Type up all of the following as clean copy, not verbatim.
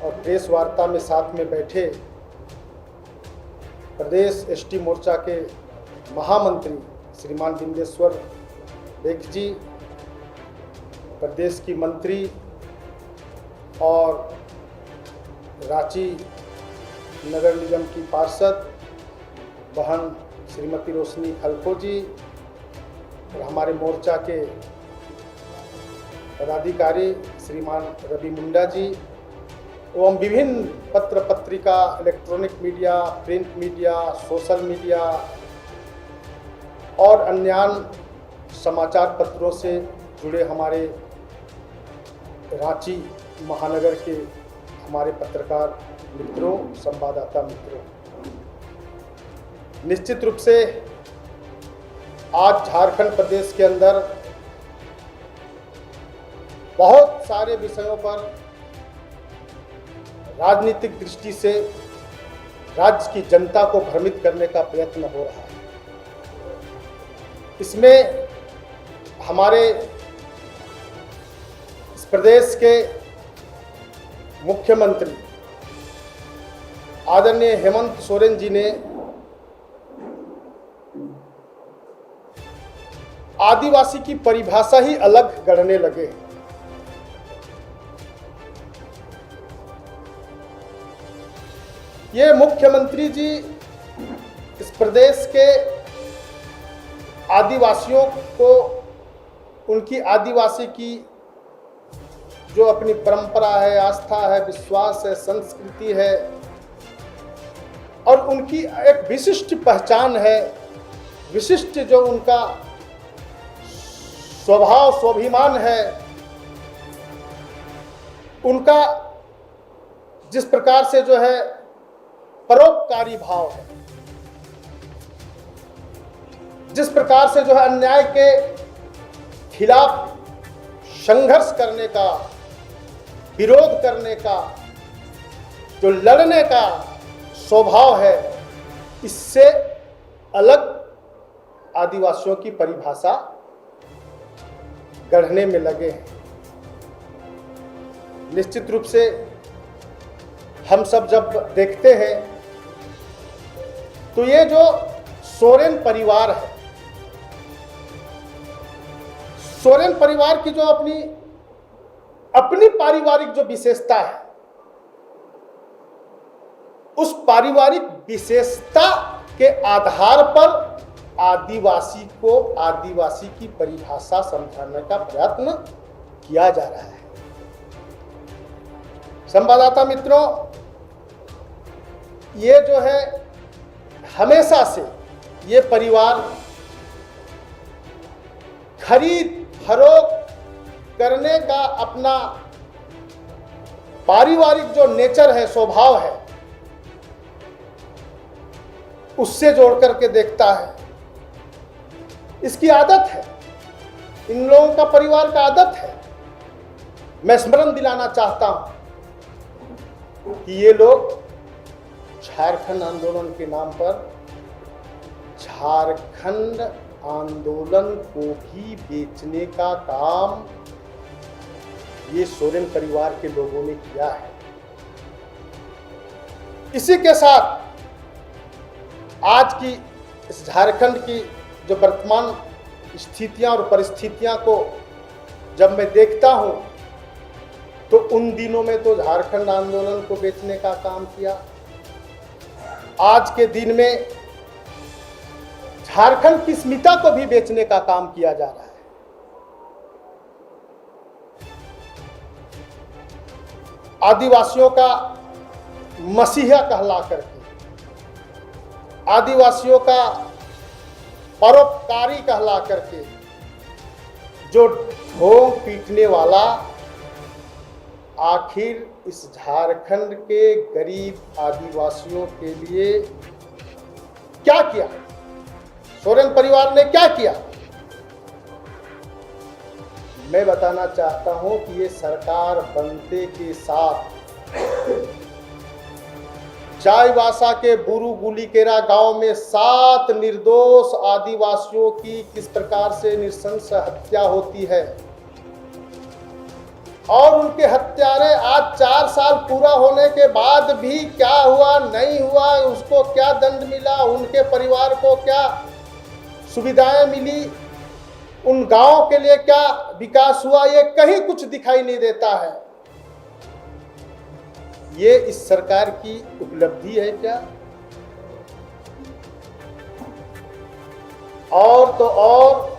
और प्रेस वार्ता में साथ में बैठे प्रदेश एसटी मोर्चा के महामंत्री श्रीमान बिंदेश्वर बेग जी, प्रदेश की मंत्री और रांची नगर निगम की पार्षद बहन श्रीमती रोशनी खलखो जी और हमारे मोर्चा के पदाधिकारी श्रीमान रवि मुंडा जी एवं विभिन्न पत्र पत्रिका, electronic media, print media, social media और अन्य समाचार पत्रों से जुड़े हमारे रांची महानगर के हमारे पत्रकार मित्रों, संवाददाता मित्रों, निश्चित रूप से आज झारखंड प्रदेश के अंदर बहुत सारे विषयों पर राजनीतिक दृष्टि से राज्य की जनता को भ्रमित करने का प्रयत्न हो रहा है। इसमें हमारे इस प्रदेश के मुख्यमंत्री आदरणीय हेमंत सोरेन जी ने आदिवासी की परिभाषा ही अलग गढ़ने लगे। ये मुख्यमंत्री जी इस प्रदेश के आदिवासियों को उनकी आदिवासी की जो अपनी परंपरा है, आस्था है, विश्वास है, संस्कृति है और उनकी एक विशिष्ट पहचान है, विशिष्ट जो उनका स्वभाव स्वाभिमान है, उनका जिस प्रकार से जो है परोपकारी भाव है, जिस प्रकार से जो है अन्याय के खिलाफ संघर्ष करने का, विरोध करने का, जो लड़ने का स्वभाव है, इससे अलग आदिवासियों की परिभाषा गढ़ने में लगे हैं। निश्चित रूप से हम सब जब देखते हैं तो ये जो सोरेन परिवार है, सोरेन परिवार की जो अपनी पारिवारिक जो विशेषता है, उस पारिवारिक विशेषता के आधार पर आदिवासी को आदिवासी की परिभाषा समझाने का प्रयत्न किया जा रहा है। संवाददाता मित्रों, ये जो है हमेशा से ये परिवार खरीद फरोख्त करने का अपना पारिवारिक जो नेचर है, स्वभाव है, उससे जोड़ करके देखता है। इसकी आदत है, इन लोगों का परिवार का आदत है। मैं स्मरण दिलाना चाहता हूं कि ये लोग झारखंड आंदोलन के नाम पर झारखंड आंदोलन को भी बेचने का काम ये सोरेन परिवार के लोगों ने किया है। इसी के साथ आज की इस झारखंड की जो वर्तमान स्थितियां और परिस्थितियां को जब मैं देखता हूं तो उन दिनों में तो झारखंड आंदोलन को बेचने का काम किया, आज के दिन में झारखंड की अस्मिता को भी बेचने का काम किया जा रहा है। आदिवासियों का मसीहा कहला करके, आदिवासियों का परोपकारी कहला करके जो ढोंग पीटने वाला आखिर इस झारखंड के गरीब आदिवासियों के लिए क्या किया, सोरेन परिवार ने क्या किया? मैं बताना चाहता हूं कि ये सरकार बनते के साथ चाईबासा के बुरु गुलीकेरा गांव में 7 निर्दोष आदिवासियों की किस प्रकार से नृशंस हत्या होती है और उनके हत्यारे आज 4 साल पूरा होने के बाद भी क्या हुआ नहीं हुआ, उसको क्या दंड मिला, उनके परिवार को क्या सुविधाएं मिली, उन गांवों के लिए क्या विकास हुआ, ये कहीं कुछ दिखाई नहीं देता है। ये इस सरकार की उपलब्धि है क्या? और तो और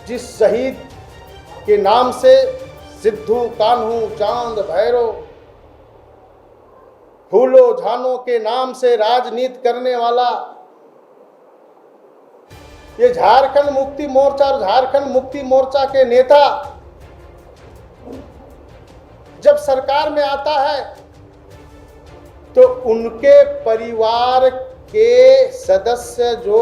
जिस शहीद के नाम से सिद्धू, कान्हू, चांद, भैरव, फूलो झानो के नाम से राजनीति करने वाला ये झारखंड मुक्ति मोर्चा और झारखंड मुक्ति मोर्चा के नेता जब सरकार में आता है तो उनके परिवार के सदस्य जो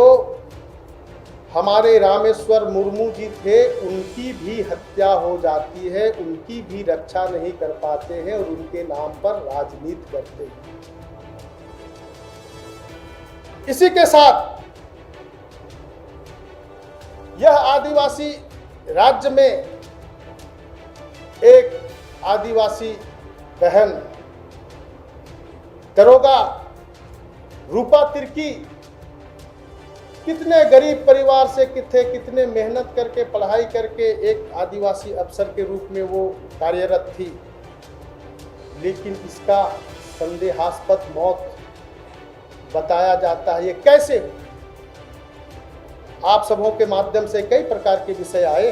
हमारे रामेश्वर मुर्मू जी थे, उनकी भी हत्या हो जाती है, उनकी भी रक्षा नहीं कर पाते हैं और उनके नाम पर राजनीति करते हैं। इसी के साथ यह आदिवासी राज्य में एक आदिवासी बहन दरोगा रूपा तिर्की कितने गरीब परिवार से कितने मेहनत करके पढ़ाई करके एक आदिवासी अफसर के रूप में वो कार्यरत थी, लेकिन इसका संदेहास्पद मौत बताया जाता है। ये कैसे? आप सबों के माध्यम से कई प्रकार के विषय आए।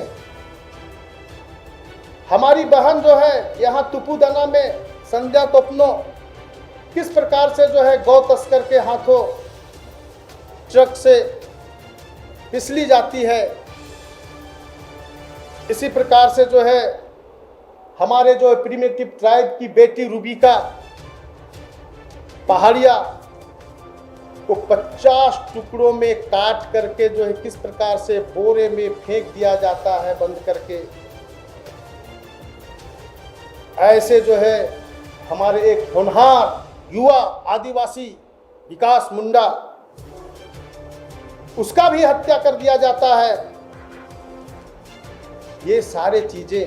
हमारी बहन जो है यहाँ तुपुदना में संध्या तोपनो किस प्रकार से जो है गौ तस्कर के हाथों ट्रक से फिसली जाती है, इसी प्रकार से जो है हमारे जो प्रिमिटिव ट्राइब की बेटी रूबिका पहाड़िया को 50 टुकड़ों में काट करके जो है किस प्रकार से बोरे में फेंक दिया जाता है बंद करके। ऐसे जो है हमारे एक होनहार युवा आदिवासी विकास मुंडा, उसका भी हत्या कर दिया जाता है। ये सारे चीजें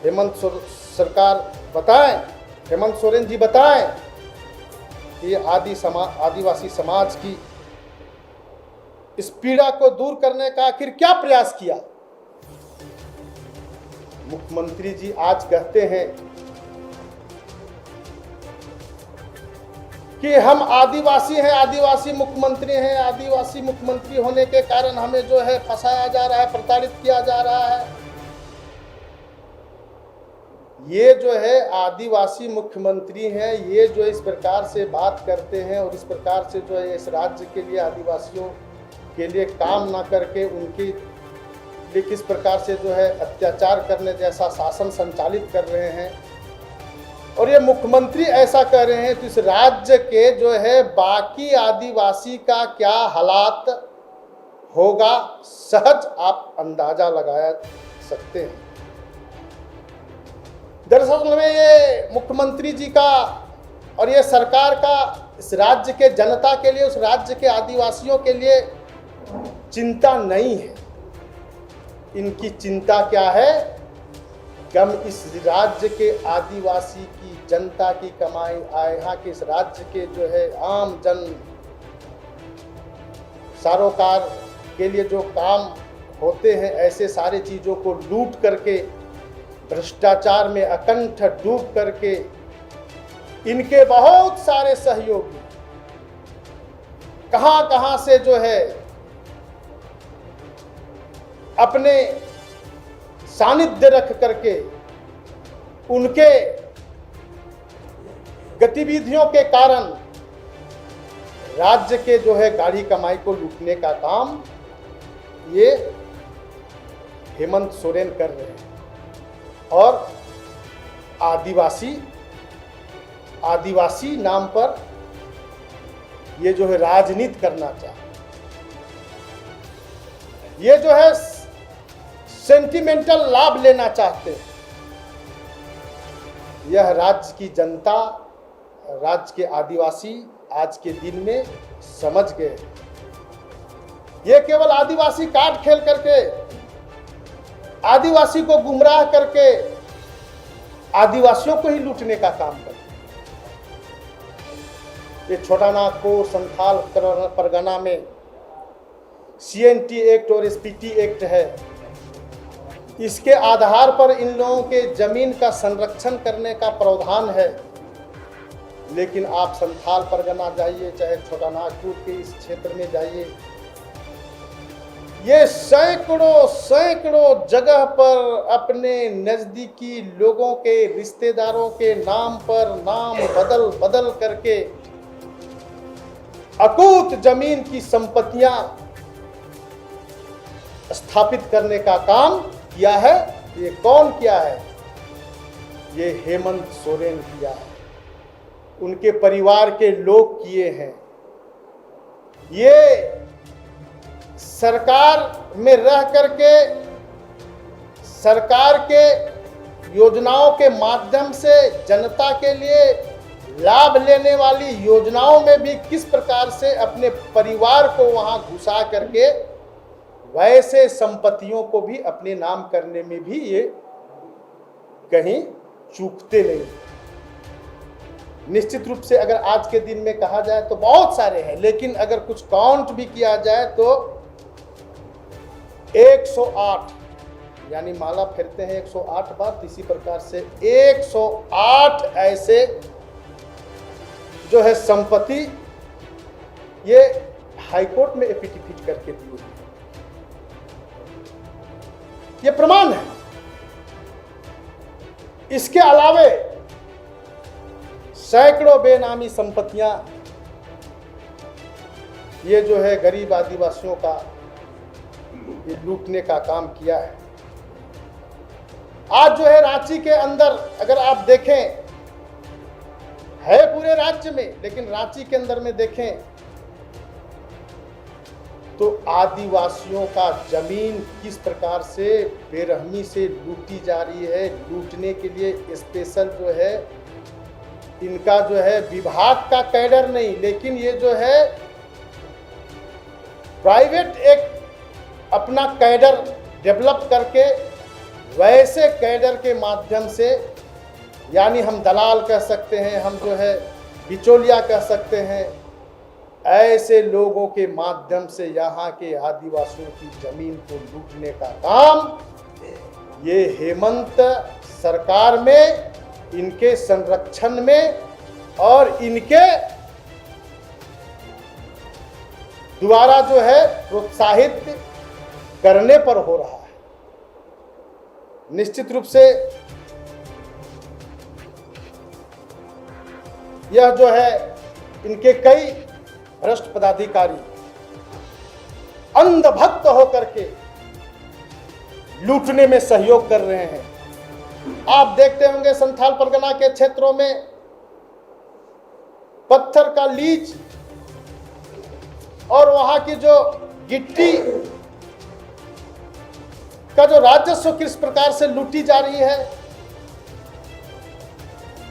हेमंत सरकार बताएं, हेमंत सोरेन जी बताएं कि ये आदिवासी समाज की इस पीड़ा को दूर करने का आखिर क्या प्रयास किया। मुख्यमंत्री जी आज कहते हैं कि हम आदिवासी हैं, आदिवासी मुख्यमंत्री हैं, आदिवासी मुख्यमंत्री होने के कारण हमें जो है फंसाया जा रहा है, प्रताड़ित किया जा रहा है। ये जो है आदिवासी मुख्यमंत्री हैं, ये जो इस प्रकार से बात करते हैं और इस प्रकार से जो है इस राज्य के लिए आदिवासियों के लिए काम ना करके उनके लिए किस प्रकार से जो है अत्याचार करने जैसा शासन संचालित कर रहे हैं, और ये मुख्यमंत्री ऐसा कह रहे हैं तो इस राज्य के जो है बाकी आदिवासी का क्या हालात होगा, सहज आप अंदाजा लगा सकते हैं। दरअसल में ये मुख्यमंत्री जी का और ये सरकार का इस राज्य के जनता के लिए, उस राज्य के आदिवासियों के लिए चिंता नहीं है। इनकी चिंता क्या है कि हम इस राज्य के आदिवासी की जनता की कमाई आए, यहाँ के इस राज्य के जो है आम जन सारोकार के लिए जो काम होते हैं, ऐसे सारे चीज़ों को लूट करके भ्रष्टाचार में अकंठ डूब करके इनके बहुत सारे सहयोगी कहां से जो है अपने सानिध्य रख करके उनके गतिविधियों के कारण राज्य के जो है गाढ़ी कमाई को लूटने का काम ये हेमंत सोरेन कर रहे हैं। और आदिवासी नाम पर ये जो है राजनीति करना चाहते, ये जो है सेंटिमेंटल लाभ लेना चाहते हैं। यह राज्य की जनता, राज्य के आदिवासी आज के दिन में समझ गए। ये केवल आदिवासी काट खेल करके, आदिवासी को गुमराह करके आदिवासियों को ही लूटने का काम करते हैं। ये छोटा नागपुर संथाल परगना में CNT एक्ट और SPT एक्ट है, इसके आधार पर इन लोगों के जमीन का संरक्षण करने का प्रावधान है। लेकिन आप संथाल परगना जाइए, चाहे छोटा नागपुर के इस क्षेत्र में जाइए, ये सैकड़ों जगह पर अपने नजदीकी लोगों के रिश्तेदारों के नाम पर नाम बदल करके अकूत जमीन की संपत्तियां स्थापित करने का काम किया है। ये कौन किया है? ये हेमंत सोरेन किया है, उनके परिवार के लोग किए हैं। ये सरकार में रह करके सरकार के योजनाओं के माध्यम से जनता के लिए लाभ लेने वाली योजनाओं में भी किस प्रकार से अपने परिवार को वहां घुसा करके वैसे संपत्तियों को भी अपने नाम करने में भी ये कहीं चूकते नहीं। निश्चित रूप से अगर आज के दिन में कहा जाए तो बहुत सारे हैं, लेकिन अगर कुछ काउंट भी किया जाए तो 108 यानी माला फेरते हैं 108 बार, तो इसी प्रकार से 108 ऐसे जो है संपत्ति ये हाईकोर्ट में एफिडेविट करके दी है। ये प्रमाण है। इसके अलावे सैकड़ों बेनामी संपत्तियां ये जो है गरीब आदिवासियों का ये लूटने का काम किया है। आज जो है रांची के अंदर अगर आप देखें, है पूरे राज्य में, लेकिन रांची के अंदर में देखें तो आदिवासियों का जमीन किस प्रकार से बेरहमी से लूटी जा रही है। लूटने के लिए स्पेशल जो है इनका जो है विभाग का कैडर नहीं, लेकिन ये जो है प्राइवेट एक अपना कैडर डेवलप करके वैसे कैडर के माध्यम से, यानी हम दलाल कह सकते हैं, हम जो है बिचौलिया कह सकते हैं, ऐसे लोगों के माध्यम से यहाँ के आदिवासियों की जमीन को लूटने का काम ये हेमंत सरकार में, इनके संरक्षण में और इनके द्वारा जो है प्रोत्साहित करने पर हो रहा है। निश्चित रूप से यह जो है इनके कई भ्रष्ट पदाधिकारी अंधभक्त होकर के लूटने में सहयोग कर रहे हैं। आप देखते होंगे संथाल परगना के क्षेत्रों में पत्थर का लीज और वहां की जो गिट्टी का जो राजस्व किस प्रकार से लूटी जा रही है,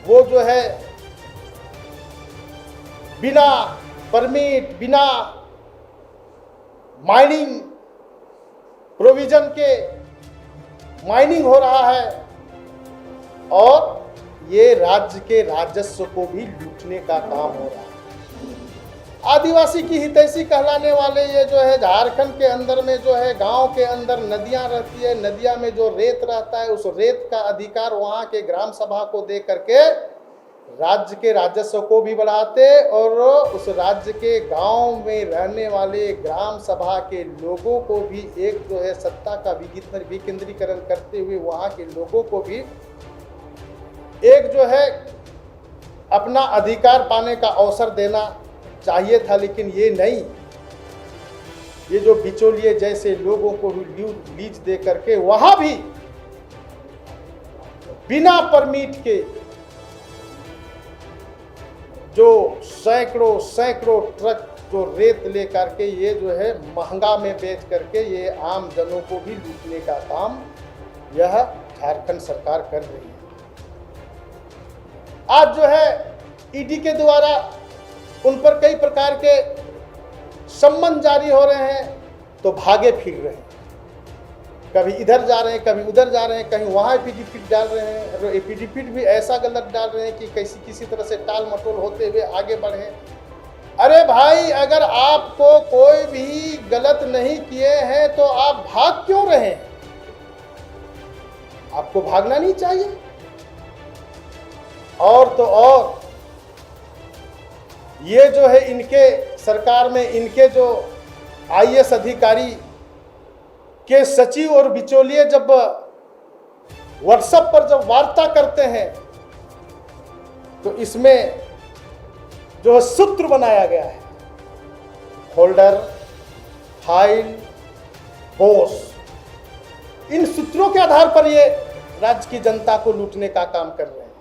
वो जो है बिना परमिट, बिना माइनिंग प्रोविजन के माइनिंग हो रहा है और ये राज्य के राजस्व को भी लूटने का काम हो रहा है। आदिवासी की हितैषी कहलाने वाले ये जो है झारखंड के अंदर में जो है गांव के अंदर नदियां रहती है, नदिया में जो रेत रहता है, उस रेत का अधिकार वहां के ग्राम सभा को दे करके राज्य के राजस्व को भी बढ़ाते और उस राज्य के गांव में रहने वाले ग्राम सभा के लोगों को भी एक जो है सत्ता का विकेंद्रीकरण करते हुए वहां के लोगों को भी एक जो है अपना अधिकार पाने का अवसर देना चाहिए था। लेकिन ये नहीं, ये जो बिचौलिए जैसे लोगों को भी लीज दे करके वहां भी बिना परमिट के जो सैकड़ों ट्रक जो रेत ले करके ये जो है महंगा में बेच करके ये आम जनों को भी लूटने का काम यह झारखंड सरकार कर रही है। आज जो है ईडी के द्वारा उन पर कई प्रकार के सम्मन जारी हो रहे हैं तो भागे फिर रहे हैं। कभी इधर जा रहे हैं, कभी उधर जा रहे हैं, कहीं वहाँ एफिडेविट डाल रहे हैं, और एफिडेविट भी ऐसा गलत डाल रहे हैं कि किसी तरह से टाल मटोल होते हुए आगे बढ़े। अरे भाई, अगर आपको कोई भी गलत नहीं किए हैं तो आप भाग क्यों रहे हैं? आपको भागना नहीं चाहिए। और तो और ये जो है, इनके सरकार में इनके जो आईएएस अधिकारी के सचिव और बिचौलिए जब व्हाट्सएप पर जब वार्ता करते हैं तो इसमें जो सूत्र बनाया गया है, होल्डर, फाइल, बॉस, इन सूत्रों के आधार पर ये राज्य की जनता को लूटने का काम कर रहे हैं।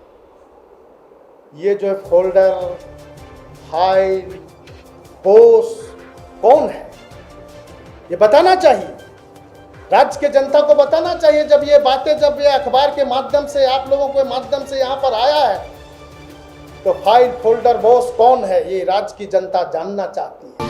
ये जो है फोल्डर, फाइल, बॉस कौन है, ये बताना चाहिए, राज्य के जनता को बताना चाहिए। जब ये बातें, जब ये अखबार के माध्यम से, आप लोगों के माध्यम से यहाँ पर आया है, तो फाइल, फोल्डर, बॉस कौन है, ये राज्य की जनता जानना चाहती है।